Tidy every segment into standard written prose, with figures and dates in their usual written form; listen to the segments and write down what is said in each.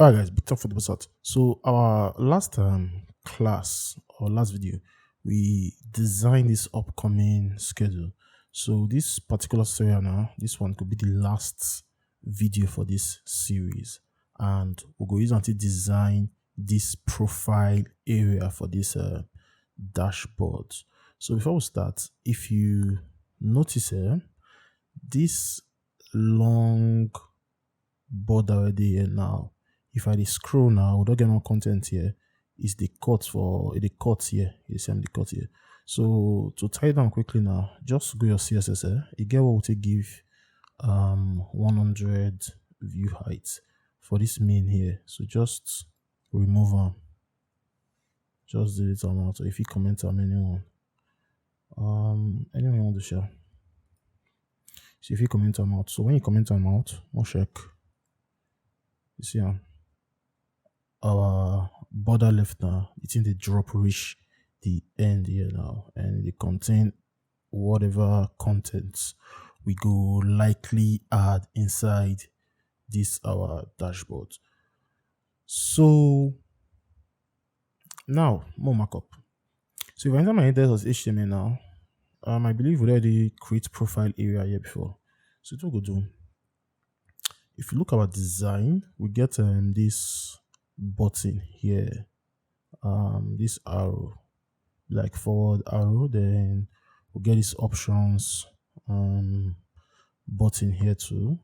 Alright guys, big talk for the start. So our last class or last video, we designed this upcoming schedule. So this particular tutorial now, this one could be the last video for this series, and we'll go use until design this profile area for this dashboard. So before we start, if you notice here, this long border already here now. If I scroll now, we don't get more content here. Is the cut for the cut here? You see, I'm the cut here. So to tie it down quickly now, just go your CSS here. You get what will give 100 view height for this main here. So just remove them. Just delete them out. So if you comment on anyone, anyone you want to share. So if you comment them out, so when you comment them out, we'll check. You see our border left now, it's in the drop reach the end here now, and they contain whatever contents we go likely add inside this our dashboard. So now more markup. So if I enter my index as HTML now, I believe we already create profile area here before. So what we go do, if you look at our design, we get this button here, this arrow, like forward arrow, then we'll get these options button here too,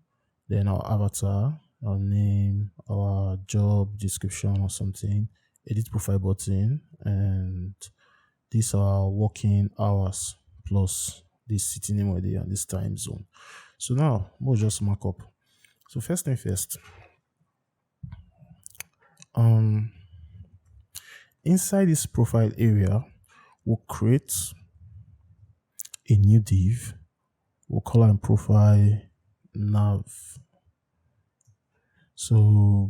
then our avatar, our name, our job description or something, edit profile button, and these are working hours plus this city name already and this time zone. So now we'll just mark up. So first thing first, inside this profile area, we'll create a new div. We'll call it profile nav. So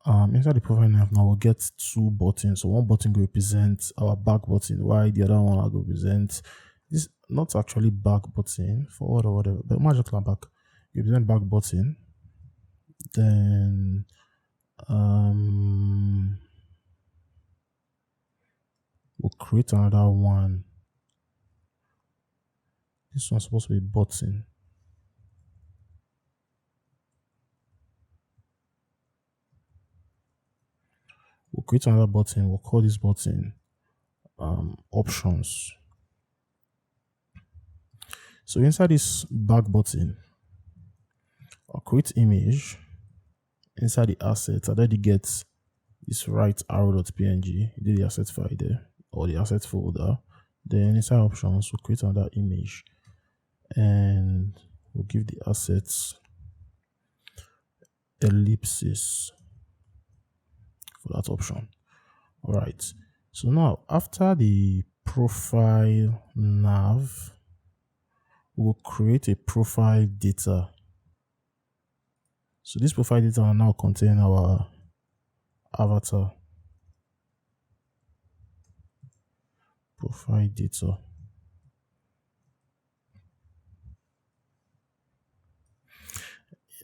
inside the profile nav now we'll get two buttons. So one button will represent our back button, while the other one will represent this, not actually back button, forward or whatever, but magic back. Represent back button. Then we'll create another one. This one's supposed to be button. We'll create another button. We'll call this button options. So inside this back button, I'll create image. Inside the assets, I already get this right arrow.png, did the asset file there, or the asset folder. Then inside options, we'll create another image, and we'll give the assets ellipsis for that option. All right. So now after the profile nav, we'll create a profile data. So this profile data will now contain our avatar. Profile data.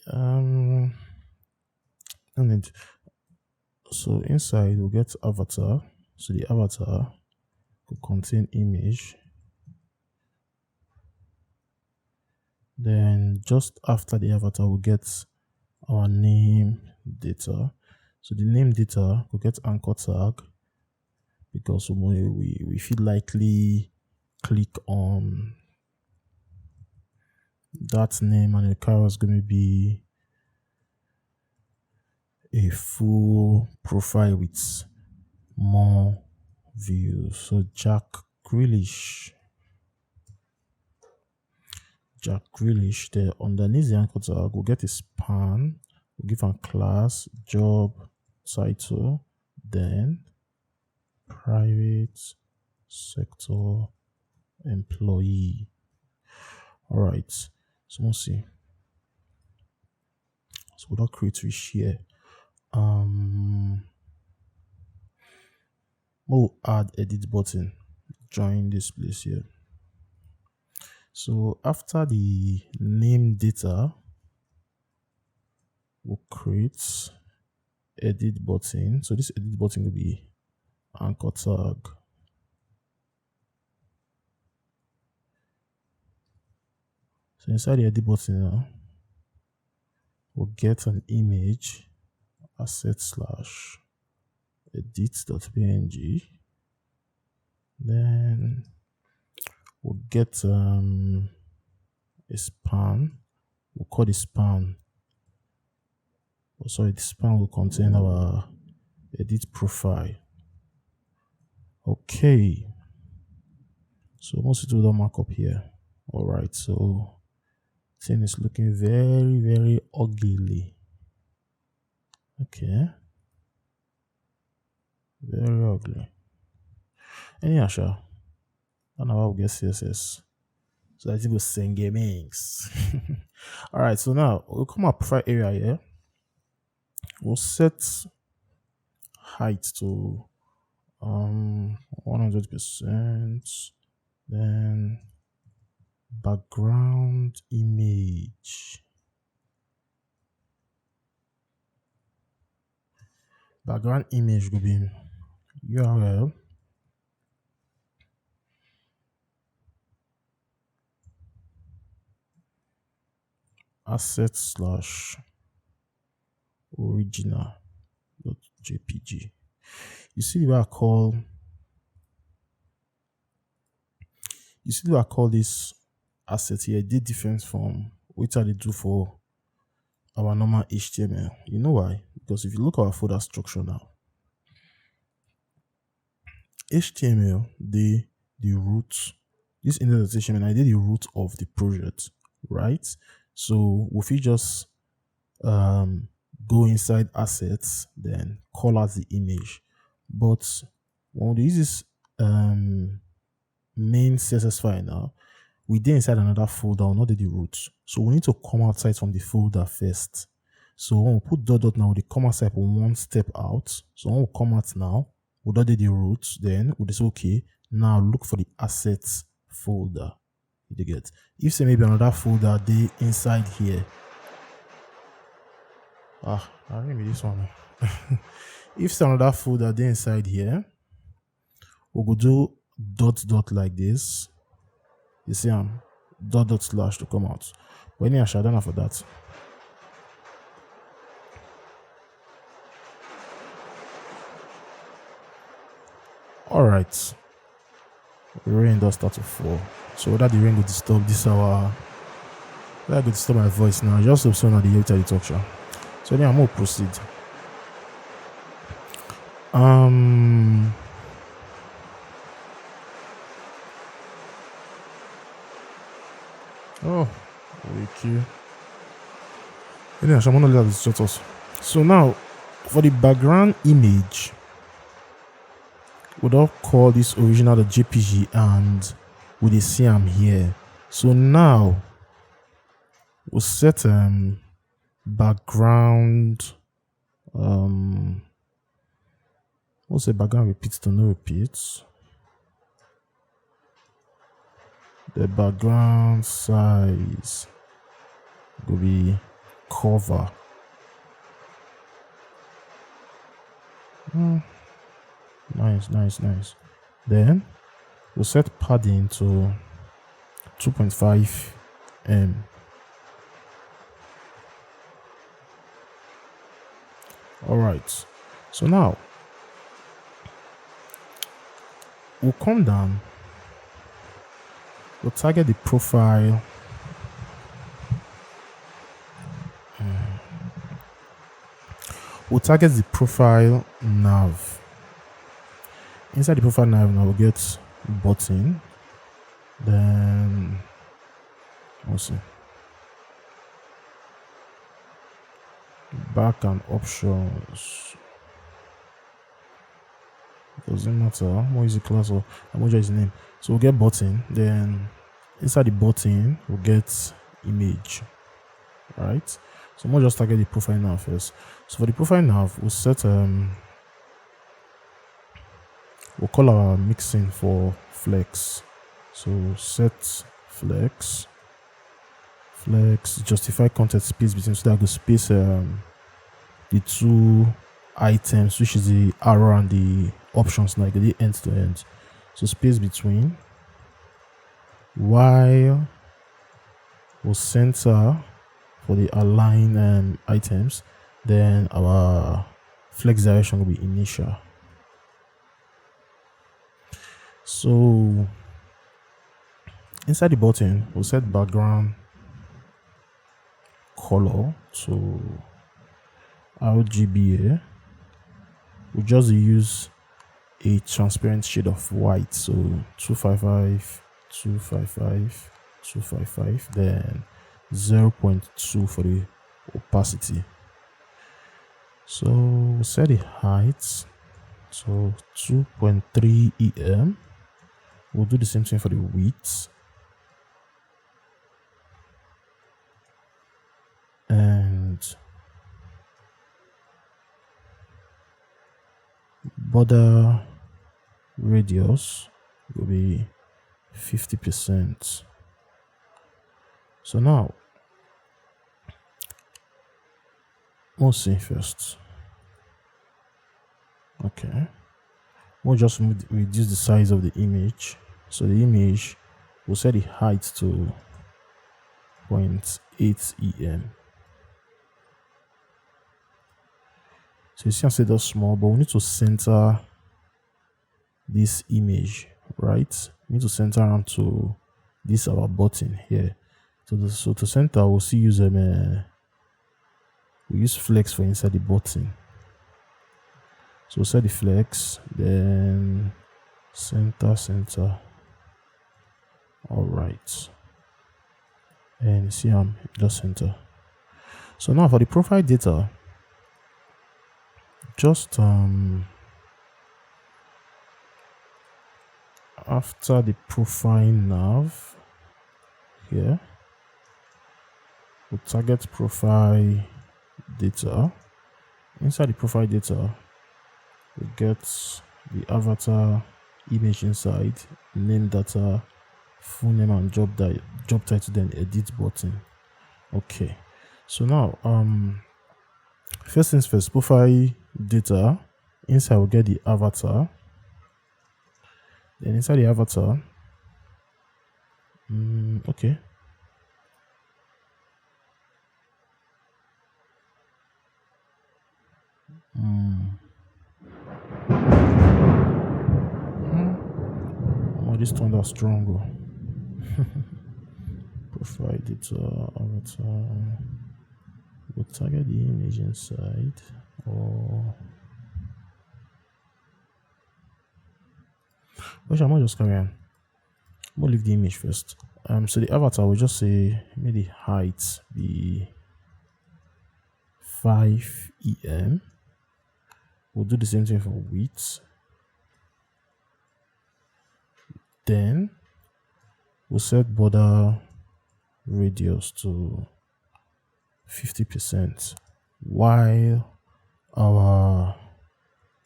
And then so inside we'll get avatar. So the avatar will contain image. Then just after the avatar we'll get our name data. So the name data will get anchor tag, because we feel likely click on that name, and the car is going to be a full profile with more views. So Jack Grealish, there underneath the anchor tag we'll get a span. We'll give a class, job title, then private sector employee. All right, so we'll see. So we'll create we share. We'll add edit button, join this place here. So after the name data, we'll create edit button. So this edit button will be anchor tag. So inside the edit button now, we'll get an image asset slash edit.png. Then we'll get a span. We'll call the span. Oh, sorry, the span will contain our edit profile. Okay. So most of the markup here. Alright, so thing is looking very, very ugly. Okay. Very ugly. Anyhow, sure. And now we'll get CSS. So I think we'll sing gamings. Alright, so now we'll come up profile area here. We'll set height to 100%. Then background image. Background image will be URL asset slash original.jpg. You see the way I call this asset here, did different from what they do for our normal HTML. You know why? Because if you look at our folder structure now, HTML, the root, this indentation, I did the root of the project, right? So if we just go inside assets, then call out the image. But when we use this main CSS file now, we did inside another folder, not the root. So we need to come outside from the folder first. So when we put dot now, the come outside one step out. So when we come out now, we do the root, then we just okay. Now look for the assets folder. You get. If say maybe another folder they inside here. I remember this one. If say another folder they inside here, we go do dot like this. You see dot slash to come out. But anyway, I don't know for that. Alright. The rain does start to fall. So whether the rain will disturb this whether I could disturb my voice now, just so soon at the later the talk show. So then I'm gonna proceed. Oh, okay. Anyway, I'm gonna leave this short also. So now for the background image, we'll call this original.jpg and we'll see I'm here. So now we'll set background we'll say background repeats to no repeats. The background size will be cover. Nice. Then we'll set padding to 2.5 m. Alright, so now we'll come down, we'll target the profile. We'll target the profile nav. Inside the profile nav now we'll get button. Then we'll see back and options. Doesn't matter. More easy class or emoji is the name. So we'll get button. Then inside the button we'll get image. Right. So we'll just target the profile nav first. So for the profile nav, we'll set we'll call our mixing for flex. So set flex justify content space between, so that I go space the two items, which is the arrow and the options, like the end to end. So space between, while we'll center for the align items, then our flex direction will be initial. So inside the button, we'll set background color to RGBA. We just use a transparent shade of white, so 255, 255, 255, then 0.2 for the opacity. So we'll set the height, so 2.3 em. We'll do the same thing for the width, and border radius will be 50%. So now we'll see first. Okay, we'll just reduce the size of the image. So the image, we'll set the height to 0.8 em. So you see, I said that's small, but we need to center this image, right? We need to center around to this our button here. So to center, we'll see use we use flex for inside the button. So we'll set the flex, then center. All right, and you see just center. So now for the profile data, just after the profile nav here, we'll target profile data. Inside the profile data, we get the avatar image inside, name data, full name and job title, then edit button. Okay, so now first things first, profile data. Inside we'll get the avatar. Then inside the avatar, okay, oh, this turned out strong. Profile data, avatar. We'll target the image inside, or which I might just carry on. We'll leave the image first. So the avatar, will just say maybe the height be 5 em. We'll do the same thing for width. Then we'll set border radius to 50%, while our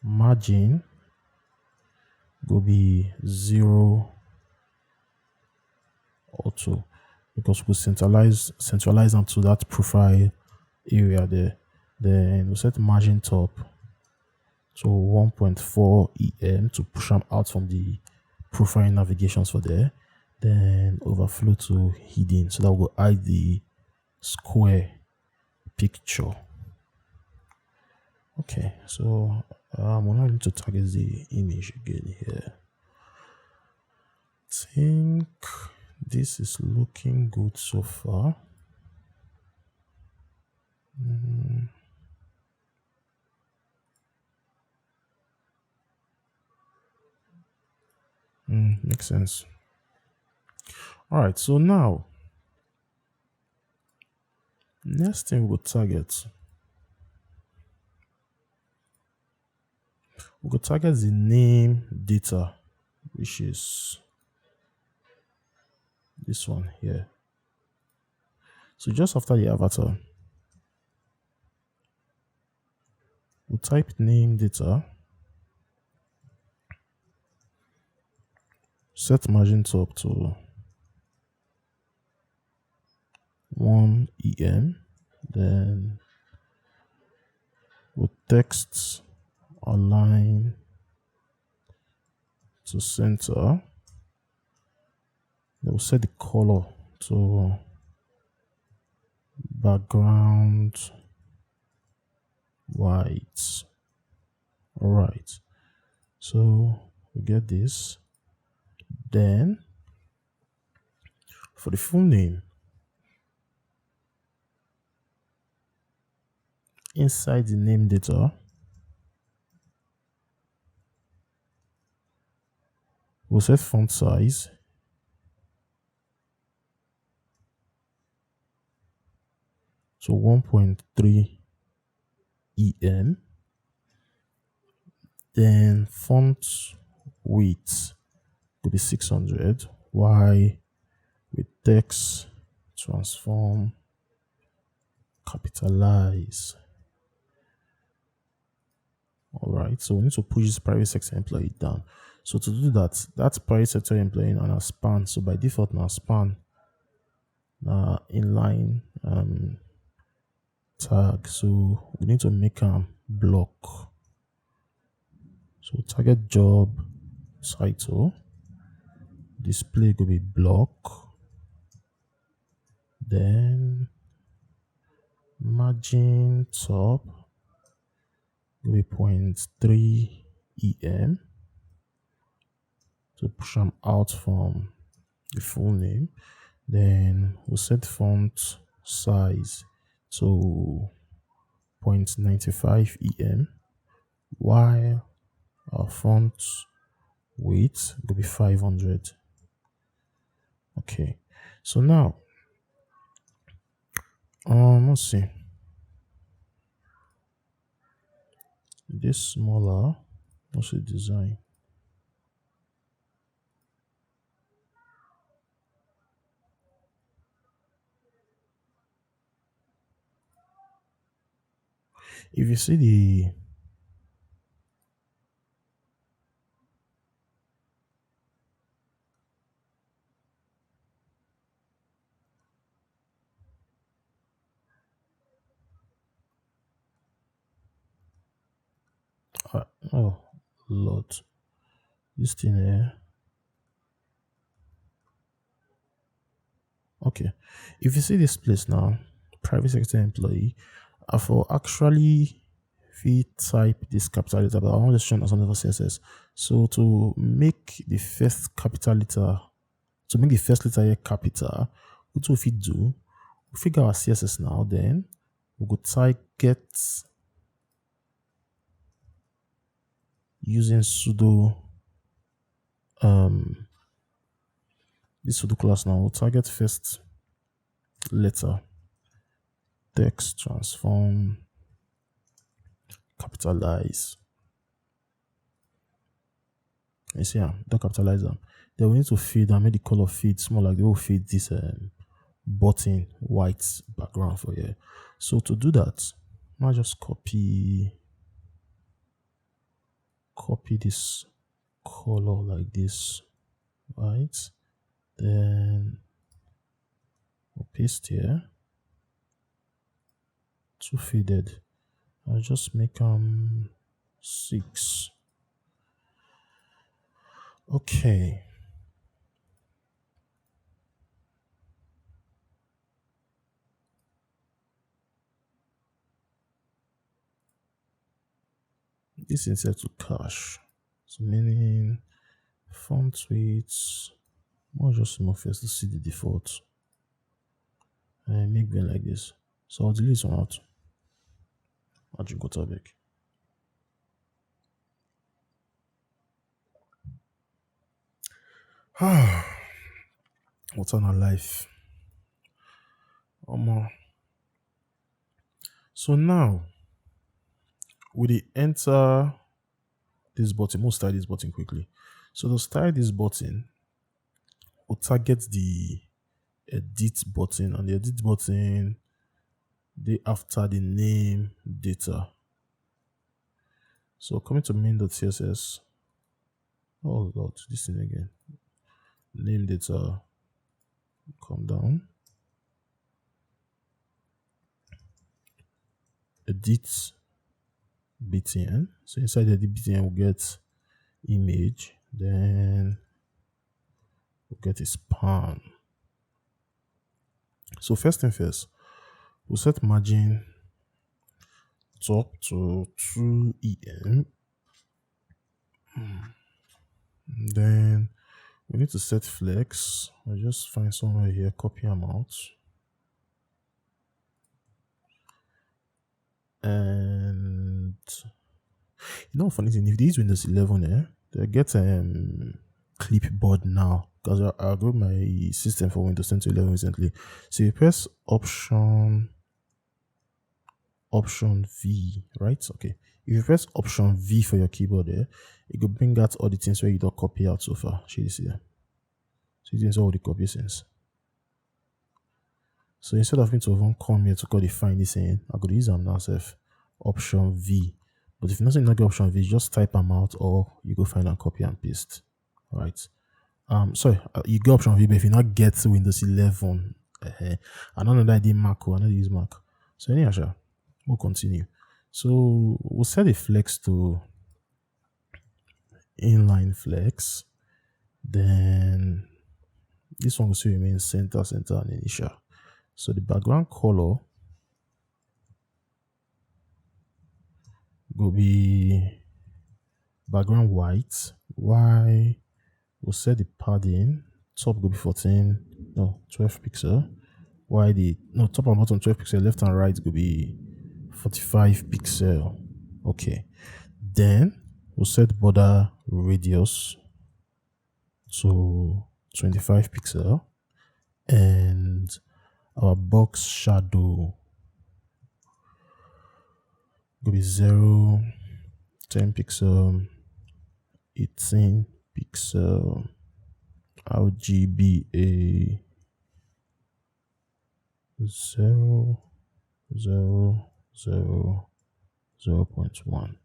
margin will be 0 or 2, because we'll centralize onto that profile area there. Then we'll set margin top to 1.4 em to push them out from the profile navigations for there. Then overflow to hidden, so that will hide the square picture. Okay, so we're not going to target the image again here. I think this is looking good so far. Makes sense. All right, so now next thing we'll target, we'll target the name data, which is this one here. So just after the avatar, we'll type name data, set margin top to 1 em, then with text align to center. Then we'll set the color to background white. All right, so we get this. Then for the full name, inside the name data, we'll set font size to 1.3 em. Then font width could be 600. Y with text transform capitalize. All right, so we need to push this private sector employee down. So to do that, that's private sector employee on our span. So by default, now span inline tag. So we need to make a block. So target job title, display could be block. Then margin top will be 0.3 em to push them out from the full name. Then we'll set font size to 0.95 em, while our font weight will be 500. Okay, so now let's see, this smaller, let's see design. If you see the oh Lord, this thing here. Okay, if you see this place now, private sector employee, I for actually type this capital letter, but I want to show something for CSS. So to make the first capital letter, to make the first letter here capital, what we do, we figure our CSS now. Then we go type get using sudo this sudo class now. We'll target first letter text transform capitalize. You see, don't capitalize them. Then we need to feed and make the color feed small, like they will feed this button white background for here. So to do that, I just copy this color like this, right? Then we'll paste here, two faded. I'll just make 6. Okay. This is set to cache. So meaning font weights. I'll just move first to see the default. And make them like this. So I'll delete one out. I'll drink water back. What's on our life? So now we enter this button. We'll style this button quickly. So to style this button, we'll target the edit button, and the edit button they after the name data. So coming to main.css. Oh Lord, this thing again. Name data. Come down. Edit btn. So inside the btn we'll get image, then we'll get a span. So first thing first, we'll set margin top to 2 em. Then we need to set flex. I'll just find somewhere here, copy them out. And funny thing, if these Windows 11, they get clipboard now, because I got my system for Windows 10 to 11 recently. So you press option V, right? Okay. If you press option V for your keyboard there, it will bring out all the things where you don't copy out so far. See this here. So you all the copy things. So instead of me to even come here to call the find this in, I could use them now self option V. But if you're not get option V, just type them out or you go find and copy and paste. Right. Sorry, you get option V, but if you not get Windows 11, I don't know that I did Mac or I don't use Mac. So anyhow, we'll continue. So we'll set the flex to inline flex. Then this one will still remain center and initial. So the background color will be background white. Why? We'll set the padding. Top will be 12 pixel. Why top and bottom 12 pixel, left and right will be 45 pixel. Okay. Then we'll set border radius to 25 pixel, and our box shadow will be 0, 10 pixel, 18 pixel, RGBA 0, 0, 0, 0.1.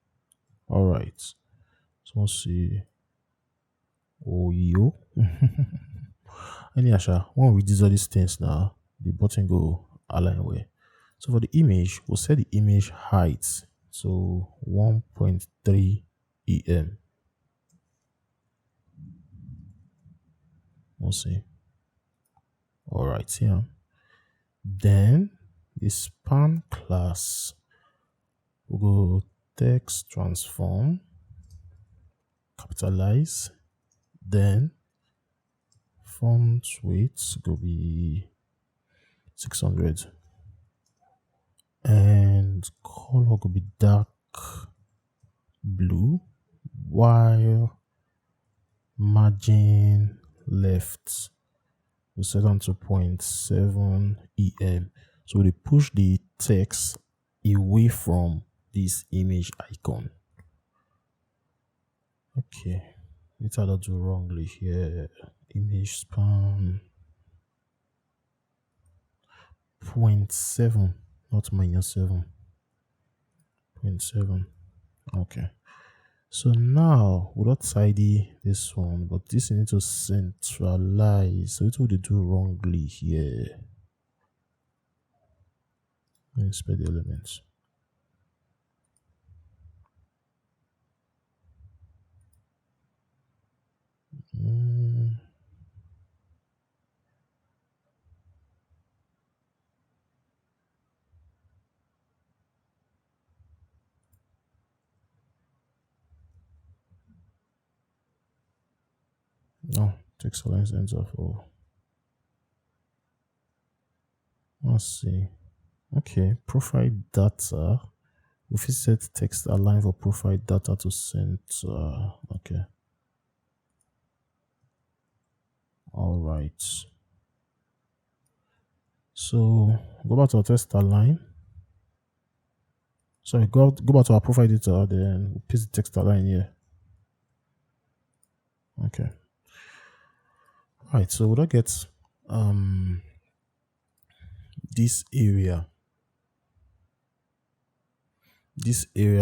All right. So let's see. Oh, yo. Anyhow, when we do all these things now, the button go align way. So for the image, we'll set the image height to 1.3 em. We'll see. All right, here. Then the span class, we'll go text transform, capitalize, then font weight will be 600, and color will be dark blue, while margin left we set on to 0.7 em. So we push the text away from this image icon. Okay, what I do wrongly here? Image span 0.7, not -7. 0.7. Okay. So now we'll not tidy this one, but this you need to centralize. So it would do wrongly here. Inspect the elements. No, text align center for. Let's see. Okay, profile data. If you set text align for profile data to center. Okay. All right. So go back to our text align. Sorry, go back to our profile data, then we'll paste the text align here. Okay. All right, so we'll get this area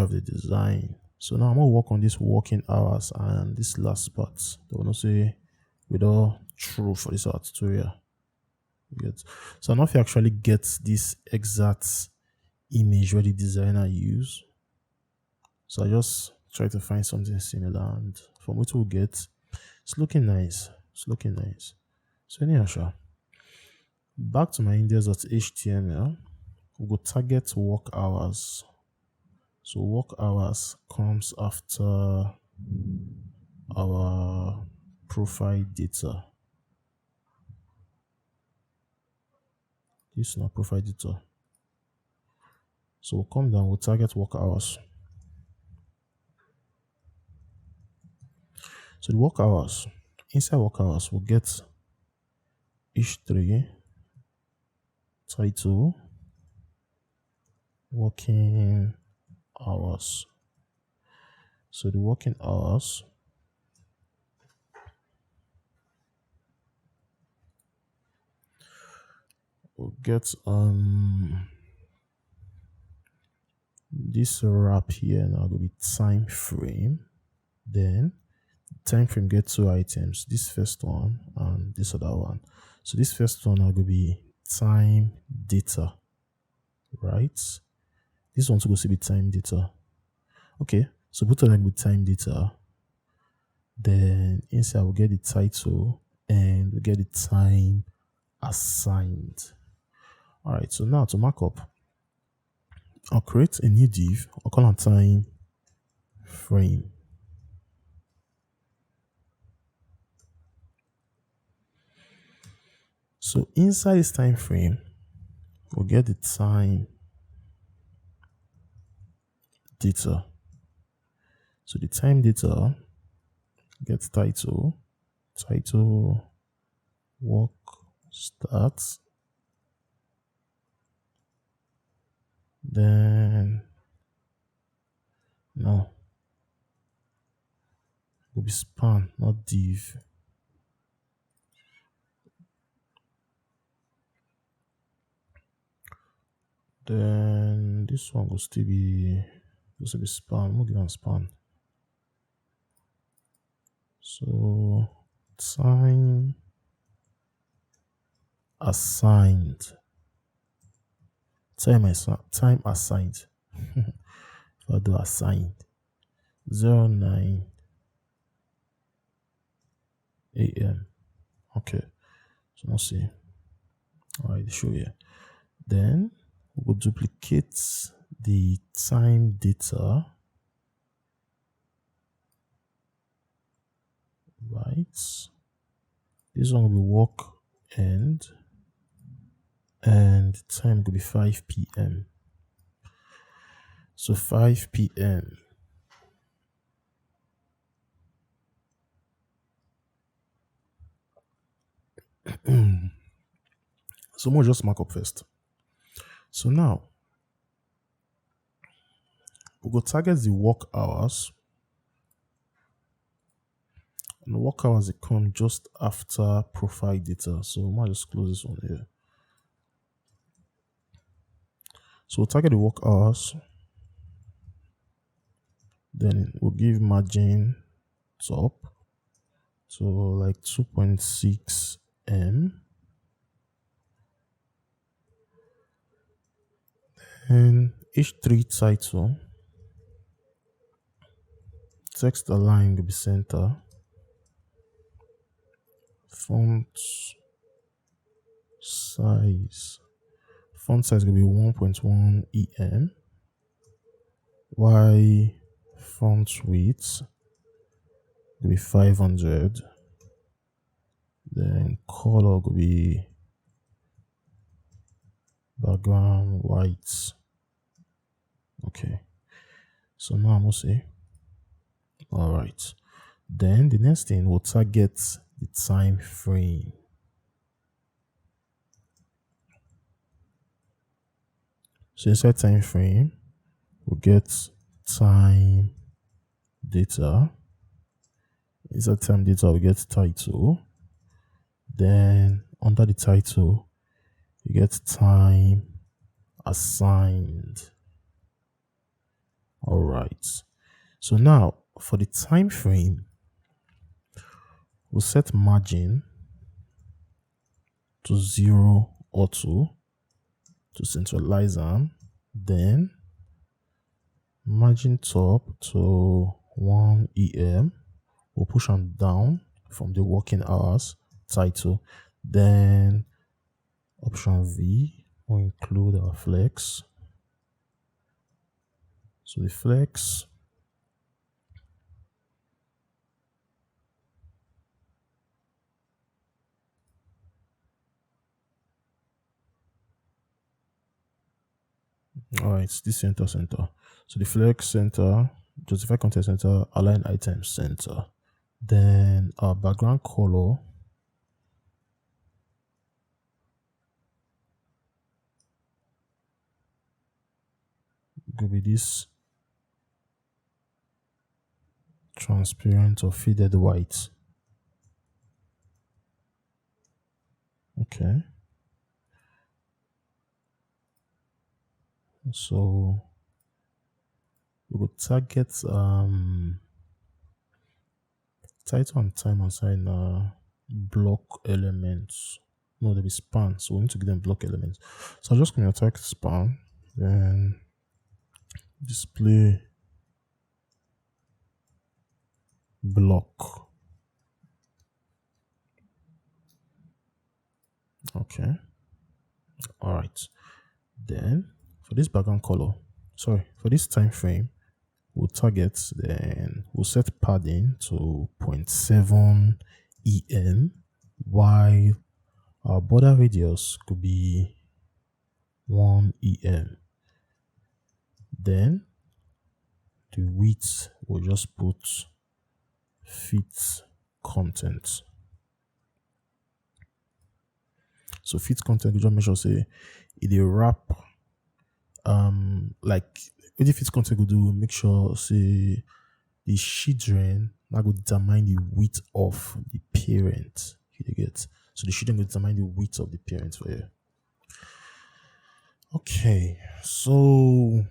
of the design. So now I'm gonna work on this working hours and this last part. They will not say with all true for this tutorial. So I don't know if you actually get this exact image where the designer use. So I just try to find something similar, and from what we'll get, it's looking nice. It's looking nice. So anyhow, sure. Back to my index.html, we go target work hours. So work hours comes after our profile data. This is not profile data. So we'll come down, we'll target work hours. So the work hours, inside work hours, we'll get h3 title working hours. So the working hours will get this wrap here now will be time frame. Then time frame get two items, this first one and this other one. So this first one will be time data, right? This one's supposed to be time data. Okay, so both of them with time data. Then inside we'll get the title and we get the time assigned. All right, so now to mark up, I'll create a new div. I'll call it time frame. So inside this time frame, we'll get the time data. So the time data gets title work starts. Then no, will be span, not div. Then this one will still be span. We'll give it span. So time assigned. Time assigned. If I do assigned 09 a.m. Okay, so let's see. All right, show here. Then we'll duplicate the time data, right? This one will be work end, and time will be 5 p.m. So 5 p.m. So we'll just mark up first. So now we'll go target the work hours. And the work hours, they come just after profile data. So we might just close this one here. So we'll target the work hours. Then we'll give margin top to like 2.6 m. And h3 title, text align will be center. Font size will be 1.1 em. Y font width will be 500. Then color will be background white. Okay, so now I'm gonna say, all right. Then the next thing, we'll target the time frame. So inside time frame, we'll get time data. Inside time data, we get title. Then under the title, you get time assigned. All right. So now for the time frame, we'll set margin to 0 auto to centralize them. Then margin top to 1 EM. We'll push them down from the working hours title. Then option V will include our flex. So the flex, all right, this center. So the flex center, justify content center, align item center. Then our background color will be this transparent or faded white. Okay. So we will target title and time assign block elements. No, there'll be span. So we need to give them block elements. So I'm just going to attack span, then display block. Okay. All right. Then for this background color, sorry, for this time frame, we'll target, then we'll set padding to 0.7 EM, while our border radius could be 1 EM. Then the width will just put fit content. So fit content, we just make sure say it a wrap like what if fit content will do, make sure say the children that will determine the width of the parent. You get, so the children will determine the width of the parent for you. Okay, so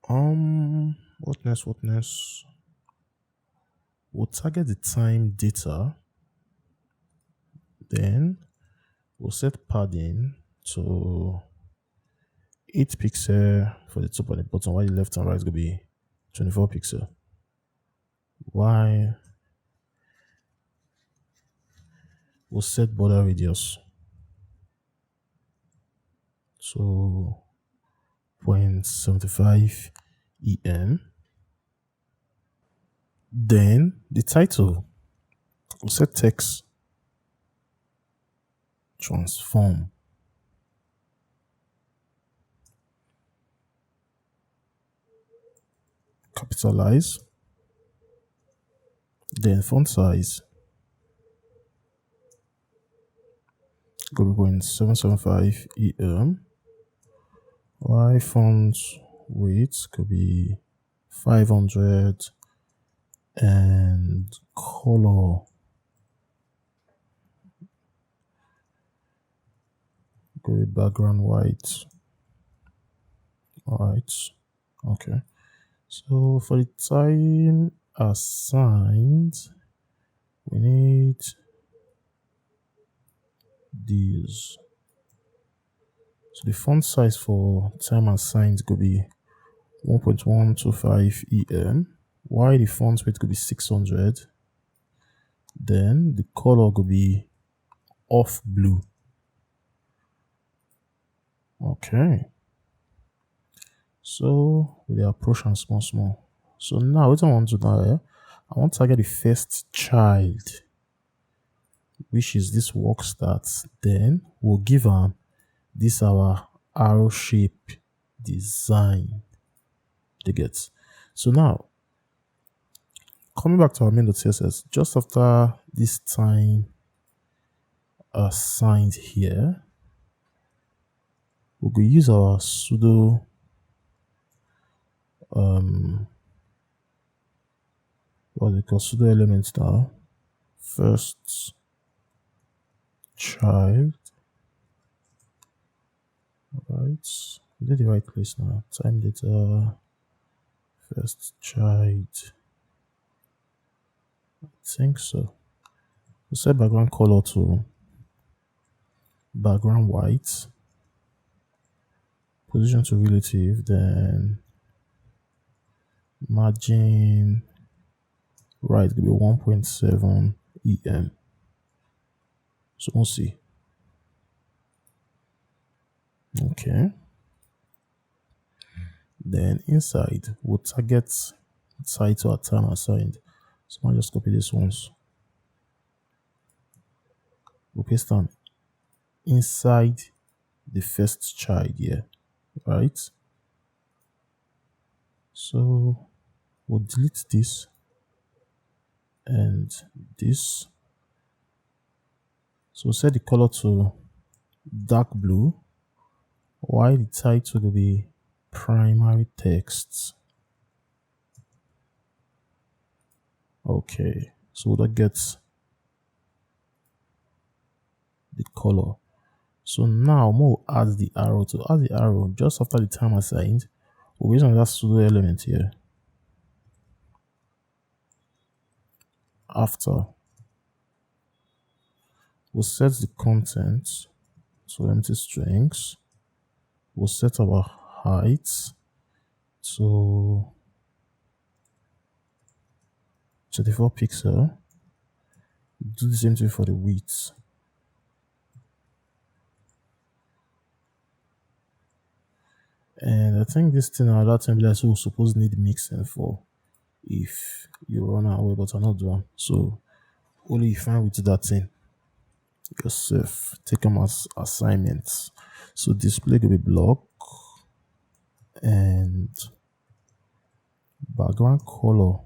what next? We'll target the time data, then we'll set padding to 8 pixel for the top and the bottom, while the left and right is gonna be 24 pixel. Why we'll set border radius so 0.75 EM. Then the title, we'll set text transform. Capitalize. Then font size go be 0.775 EM. Why font weight could be 500, and color go be background white. Alright, okay. So for the time assigned, we need these. So the font size for time assigned could be 1.125 EM, while the font weight could be 600. Then the color could be off blue. Okay. So we approach and small. So now what I want to do, I want to target the first child, which is this work starts. Then we'll give them this our arrow shape design. They get. So now coming back to our main.css, just after this time assigned here, we will use our pseudo what we call pseudo elements now. First child. Right, we did the right place now. Time data, first child. I think so. We'll set background color to background white. position to relative, then margin right will be 1.7 em. So we'll see. Okay. Then inside we'll target title at time assigned. So I'll just copy this once. We'll paste them inside the first child here, right? So we'll delete this and this. So set the color to dark blue, while the title will be primary text. Okay, so that gets the color. So now we'll add the arrow. To add the arrow, just after the time assigned, we'll use another pseudo element here. After, we'll set the content to empty strings. We'll set our height to 34 pixel. Do the same thing for the width. And I think this thing are that template will suppose need mixing for if you run away, but I'm not doing. So only if I'm with that thing yourself, take them as assignments. So display will be block and background color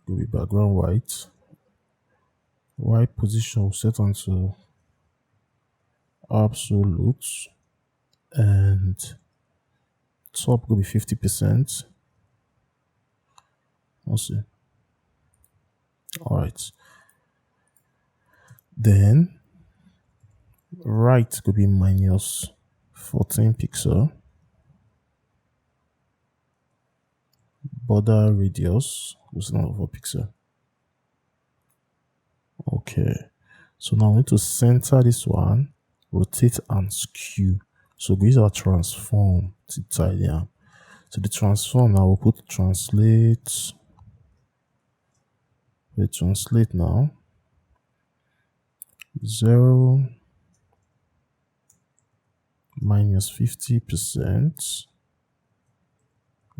will be background white. White position will set onto absolute and top will be 50%. We'll see. All right. Then right could be minus 14 pixel. Border radius was not 4 pixel. Okay. So now we need to center this one, rotate and skew. So we use our transform to tidy up. So the transform now we'll put translate. We translate now. 0 minus 50%.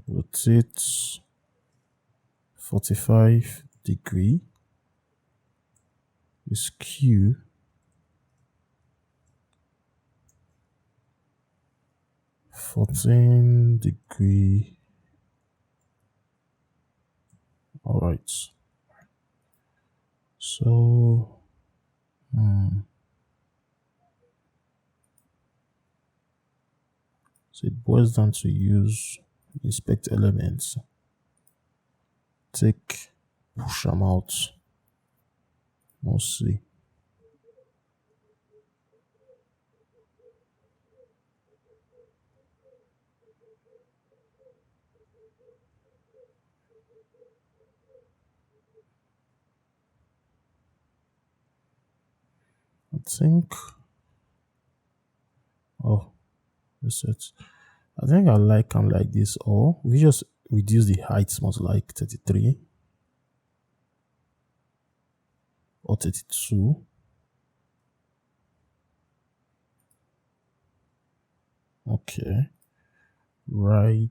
Rotate 45 degree. We skew 14 degree. All right. So so it boils down to use inspect elements. Take push them out. We'll see. I think that's it. I think I like them like this, or we just reduce the height small to like 33 or 32. Okay. Right.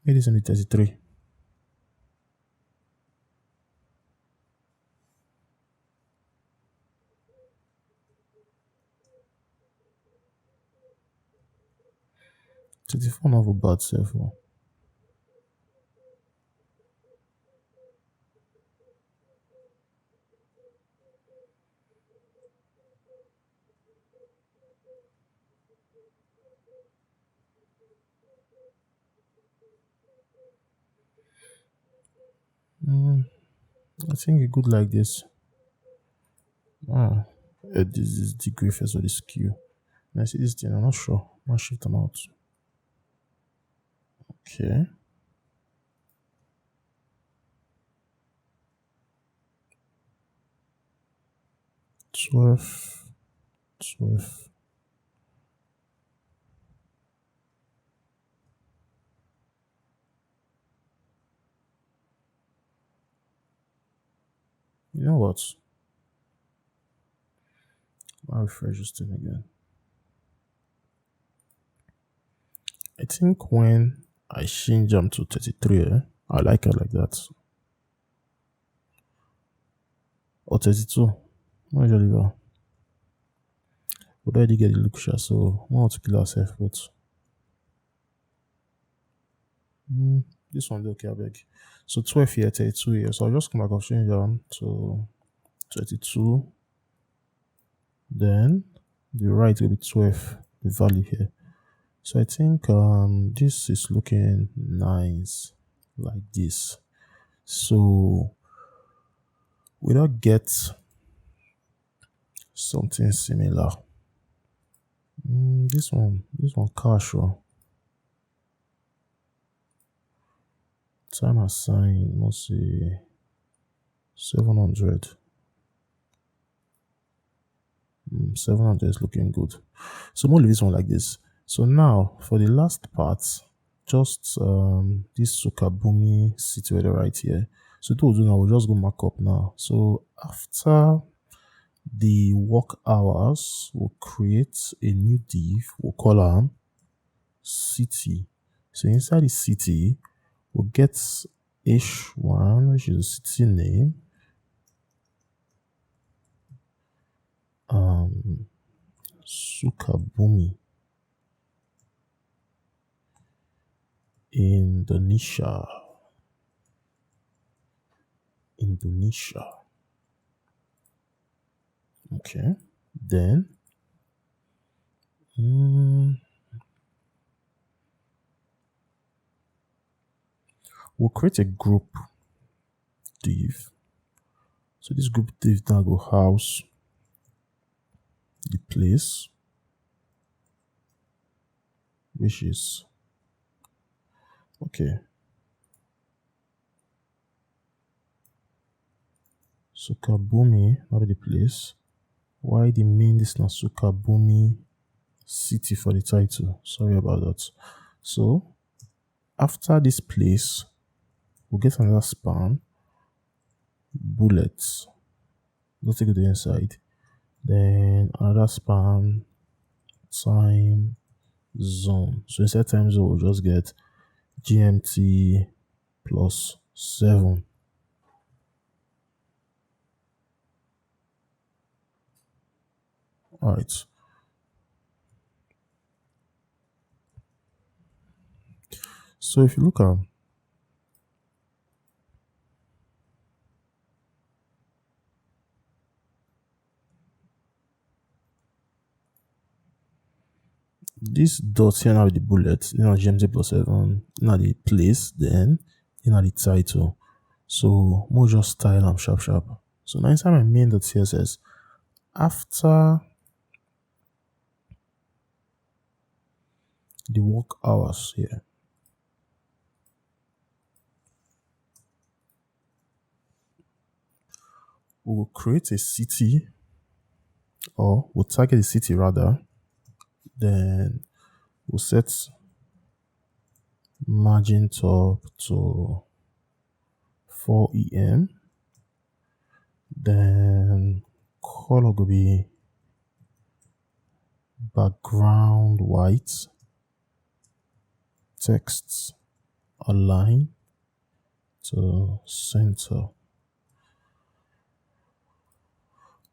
It is only 33. Not a bad self. I think it good like this. This is degree first or the skew. And I see this thing, I'm not sure. I'll shift them out. Okay. 12, 12. You know what? I'll refresh this thing again. I think when I change them to 33, I like it like that. Or 32. Not usually well. We already get the look shot, so we want to kill ourselves, but this one okay, I beg. So 12 here, 32 here. So I'll just come back and change them to 32. Then the right will be 12, the value here. So I think this is looking nice like this. So we don't get something similar. This one casual. Time assigned, let's see, 700. 700 is looking good. So we'll leave this one like this. So now for the last part, just this Sukabumi city weather right here. So to do now, we'll just go markup now. So after the work hours, we'll create a new div. We'll call her city. So inside the city, we'll get h1, which is the city name. Sukabumi, Indonesia. Okay, then we'll create a group div. So this group div now go house the place, which is okay. Sukabumi, not the place. Why the main this na Sukabumi city for the title? Sorry about that. So after this place, we'll get another span, bullets. Let's take it to the inside. Then another span, time zone. So inside time zone, we'll just get GMT plus 7. All right. So if you look at this dot here now with the bullet, GMT plus 7, now the place, then the title. So we'll just style them sharp. So now inside my main.css, after the work hours here, we will create a city, or we'll target the city rather. Then we'll set margin top to 4 EM. Then color will be background white, text align to center.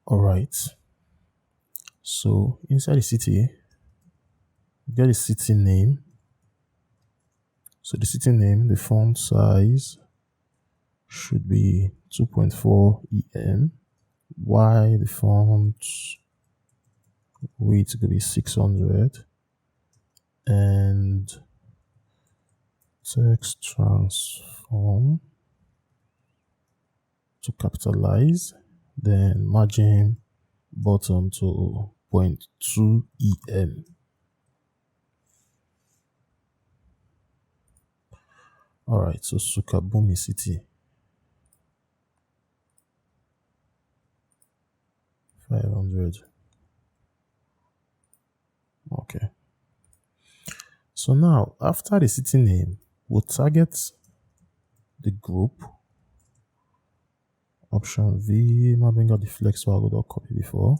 All right. So inside the city, get the city name. So the city name, the font size should be 2.4 EM. Y, the font weight could be 600. And text transform to capitalize. Then margin bottom to 0.2 EM. All right, so Sukabumi city. 500. Okay. So now, after the city name, we'll target the group. Option V, might bring out the flex so I got copy before.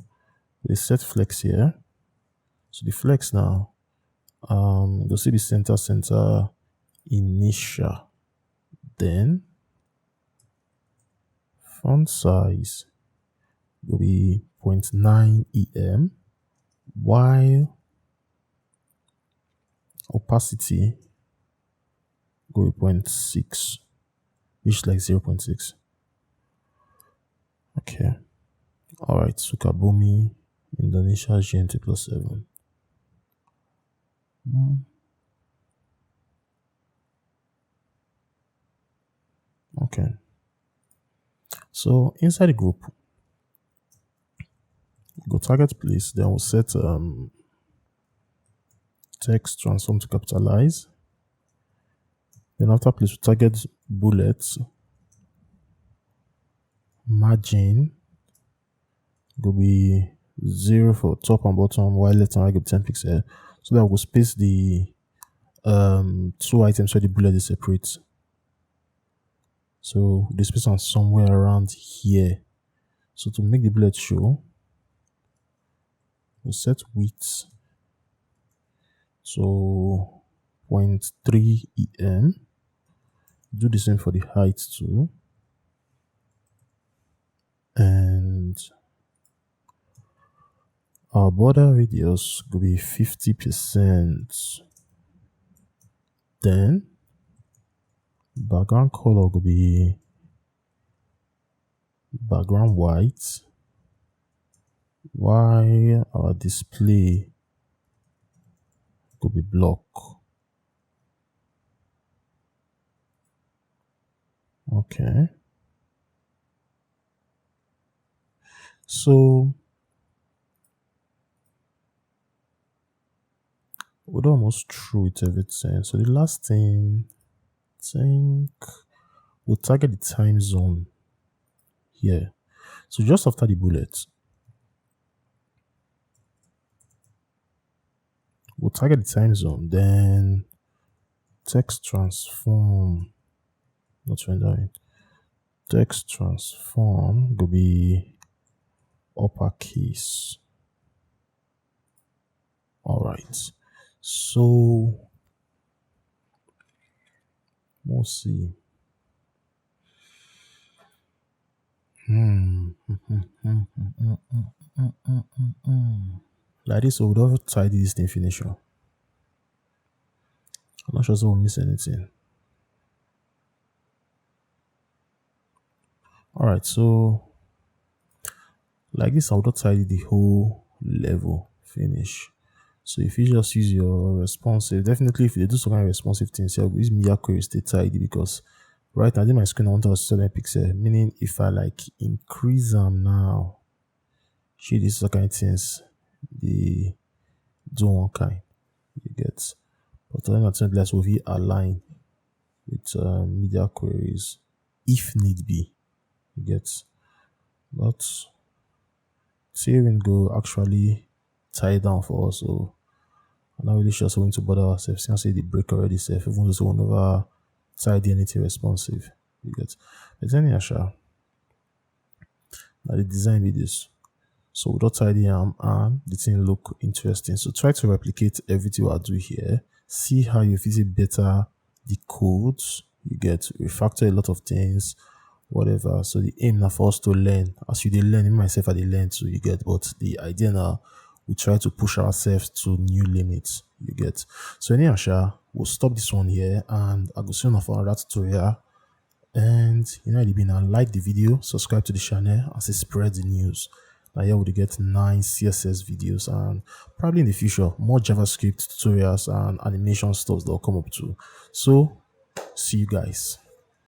We set flex here. So the flex now, you'll see the center initial. Then font size will be 0.9 em, while opacity go with 0.6, which is like 0.6. Okay. Alright, Sukabumi, Indonesia, GNT +7. Okay. So inside the group, go target place, then we'll set text transform to capitalize. Then after place, we'll target bullets, margin will be 0 for top and bottom, while left and right will be 10 pixels. So that we'll space the two items so the bullet is separate. So the space on somewhere around here. So to make the bullet show, we'll set width to 0.3 em. Do the same for the height too. And our border radius will be 50%. Then background color will be background white, while our display will be block. Okay. So we're almost through with everything. So the last thing, I think we'll target the time zone here. So just after the bullet, we'll target the time zone, then text transform, not rendering, text transform will be uppercase. All right. So we'll see. Like this, we would have tidy this thing finish. I'm not sure if we'll miss anything. Alright, so like this, I would not tidy the whole level finish. So if you just use your responsive, definitely if you do some kind of responsive things, you'll use media queries to tidy, because right now I did my screen on 7 pixel, meaning if I like increase them now, see these kind of things, they do one kind, you get. But then at some place will be align with media queries if need be, you get. But cee-roo go actually tie it down for us, so I'm not really sure so we need to bother ourselves. Since I say the break already safe, even though we never tidy anything responsive, you get. But anyhow, now the design videos. So we don't tidy them and the thing look interesting. So try to replicate everything I do here. See how you visit better the codes. You get refactor a lot of things, whatever. So the aim now for us to learn. As you learn, in myself I learn too, you get. But the idea now, we try to push ourselves to new limits, you get. So anyhow, we'll stop this one here and I'll go soon for another tutorial. And you know, like the video, subscribe to the channel as it spreads the news. Now here we get 9 CSS videos and probably in the future more JavaScript tutorials and animation stuff that will come up too. So see you guys.